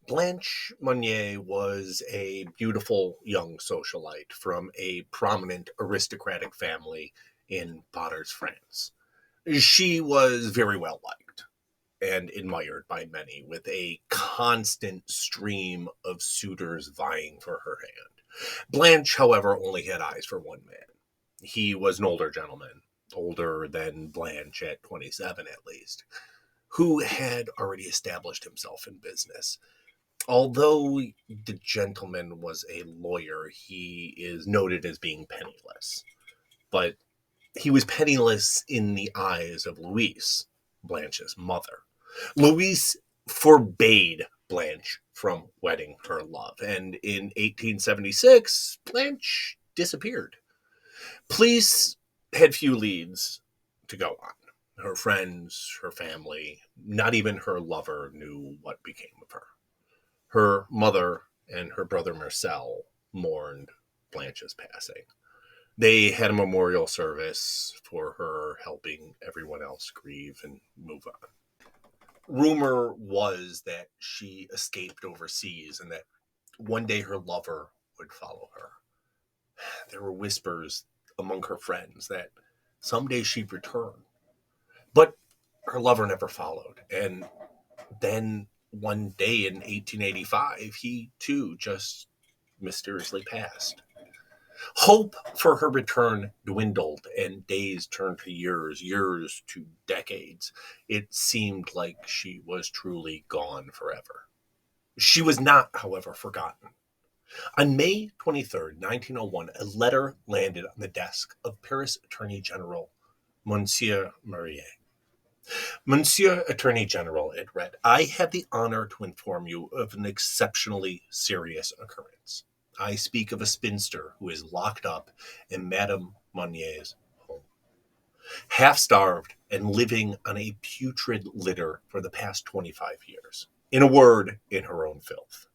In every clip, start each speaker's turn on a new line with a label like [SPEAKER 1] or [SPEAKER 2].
[SPEAKER 1] Blanche Monnier was a beautiful young socialite from a prominent aristocratic family in Potter's France. She was very well liked and admired by many, with a constant stream of suitors vying for her hand. Blanche, however, only had eyes for one man. He was an older gentleman, older than Blanche at 27 at least, who had already established himself in business. Although the gentleman was a lawyer, he is noted as being penniless. But he was penniless in the eyes of Louise, Blanche's mother. Louise forbade Blanche from wedding her love, and in 1876, Blanche disappeared. Police had few leads to go on. Her friends, her family, not even her lover knew what became of her. Her mother and her brother Marcel mourned Blanche's passing. They had a memorial service for her, helping everyone else grieve and move on. Rumor was that she escaped overseas and that one day her lover would follow her. There were whispers among her friends that someday she'd return. But her lover never followed. And then one day in 1885, he too just mysteriously passed. Hope for her return dwindled, and days turned to years, years to decades. It seemed like she was truly gone forever. She was not, however, forgotten. On May 23rd, 1901, a letter landed on the desk of Paris Attorney General Monsieur Maurier. Monsieur Attorney General, it read, I have the honor to inform you of an exceptionally serious occurrence. I speak of a spinster who is locked up in Madame Monnier's home, half starved and living on a putrid litter for the past 25 years. In a word, in her own filth.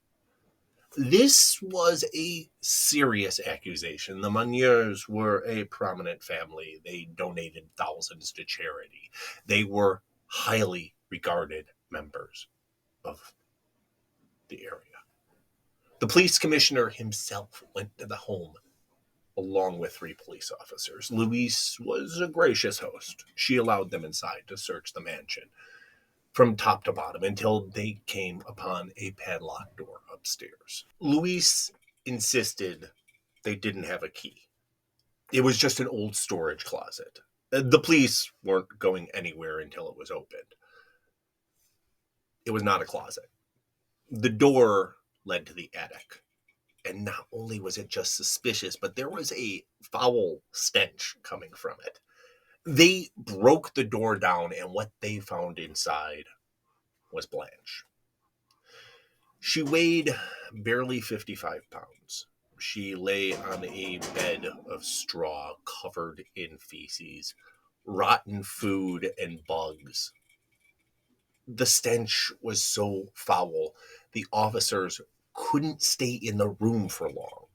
[SPEAKER 1] This was a serious accusation. The Monniers were a prominent family. They donated thousands to charity. They were highly regarded members of the area. The police commissioner himself went to the home along with 3 police officers. Louise was a gracious host. She allowed them inside to search the mansion from top to bottom until they came upon a padlocked door upstairs. Louise insisted they didn't have a key. It was just an old storage closet. The police weren't going anywhere until it was opened. It was not a closet. The door led to the attic. And not only was it just suspicious, but there was a foul stench coming from it. They broke the door down, and what they found inside was Blanche. She weighed barely 55 pounds. She lay on a bed of straw covered in feces, rotten food, and bugs. The stench was so foul, the officers couldn't stay in the room for long.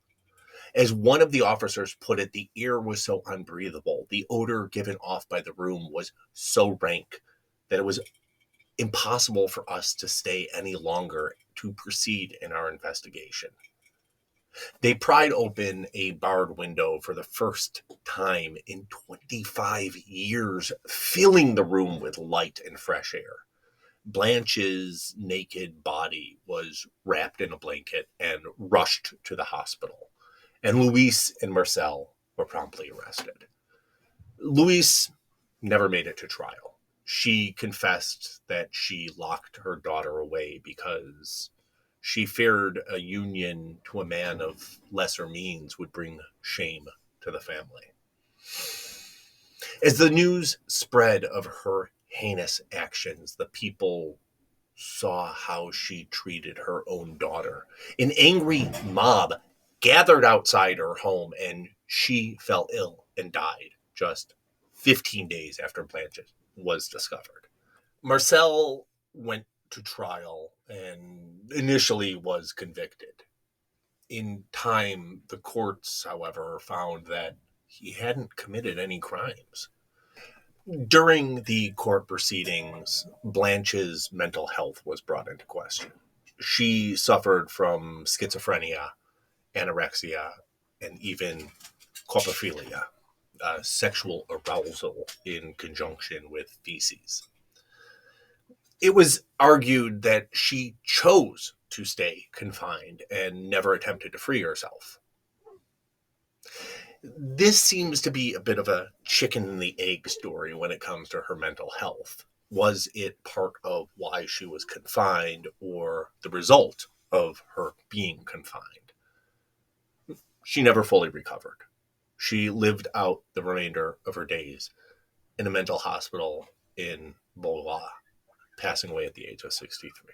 [SPEAKER 1] As one of the officers put it, the air was so unbreathable. The odor given off by the room was so rank that it was impossible for us to stay any longer to proceed in our investigation. They pried open a barred window for the first time in 25 years, filling the room with light and fresh air. Blanche's naked body was wrapped in a blanket and rushed to the hospital, and Louise and Marcel were promptly arrested. Louise never made it to trial. She confessed that she locked her daughter away because she feared a union to a man of lesser means would bring shame to the family. As the news spread of her heinous actions, the people saw how she treated her own daughter. An angry mob gathered outside her home, and she fell ill and died just 15 days after Blanche was discovered. Marcel went to trial and initially was convicted. In time, the courts, however, found that he hadn't committed any crimes. During the court proceedings, Blanche's mental health was brought into question. She suffered from schizophrenia, anorexia, and even coprophilia, sexual arousal in conjunction with feces. It was argued that she chose to stay confined and never attempted to free herself. This seems to be a bit of a chicken and the egg story when it comes to her mental health. Was it part of why she was confined or the result of her being confined? She never fully recovered. She lived out the remainder of her days in a mental hospital in Blois, passing away at the age of 63.